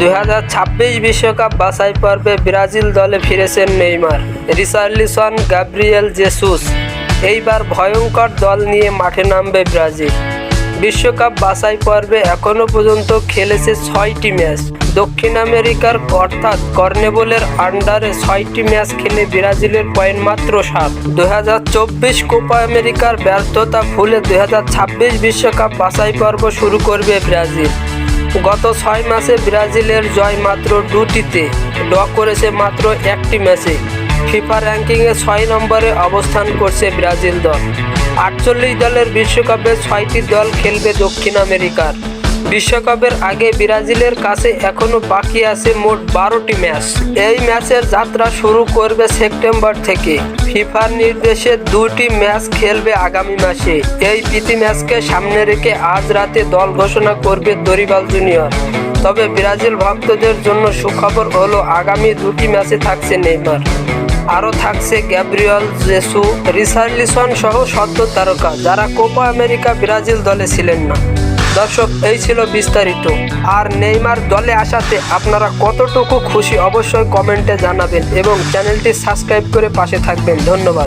2026 বিশ্বকাপ বাছাই পর্বে ব্রাজিল দলে ফিরেছেন নেইমার, রিচার্লিসন, গ্যাব্রিয়েল জেসুস। এইবার ভয়ঙ্কর দল নিয়ে মাঠে নামবে ব্রাজিল। বিশ্বকাপ বাছাই পর্বে এখনও পর্যন্ত খেলেছে 6টি ম্যাচ। দক্ষিণ আমেরিকার অর্থাৎ কনমেবলের আন্ডারে 6টি ম্যাচ খেলে ব্রাজিলের পয়েন্ট মাত্র 7। 2024 কোপা আমেরিকার ব্যর্থতা ভুলে 2026 বিশ্বকাপ বাছাই পর্ব শুরু করবে ব্রাজিল। গত 6 ম্যাচে ব্রাজিলের জয় মাত্র 2টিতে, ড্র করেছে মাত্র 1টি ম্যাচে। ফিফা র্যাঙ্কিংয়ে 6 নম্বরে অবস্থান করছে ব্রাজিল দল। 48 দলের বিশ্বকাপে 6টি দল খেলবে দক্ষিণ আমেরিকার। বিশ্বকাপের আগে ব্রাজিলের কাছে এখনও বাকি আছে মোট 12টি ম্যাচ। এই ম্যাচের যাত্রা শুরু করবে সেপ্টেম্বর থেকে। ফিফার নির্দেশে 2টি ম্যাচ খেলবে আগামী মাসে। এই প্রীতি ম্যাচকে সামনে রেখে আজ রাতে দল ঘোষণা করবে দরিবাল জুনিয়র। তবে ব্রাজিল ভক্তদের জন্য সুখবর হলো আগামী 2টি ম্যাচে থাকছে নেইমার, আরও থাকছে গ্যাব্রিয়েল জেসু, রিচার্লিসন সহ সদ্য তারকা যারা কোপা আমেরিকা ব্রাজিল দলে ছিলেন না। দর্শক, এই ছিল বিস্তারিত। আর নেইমার দলে আসাতে আপনারা কতটুকু খুশি অবশ্যই কমেন্টে জানাবেন এবং চ্যানেলটি সাবস্ক্রাইব করে পাশে থাকবেন। ধন্যবাদ।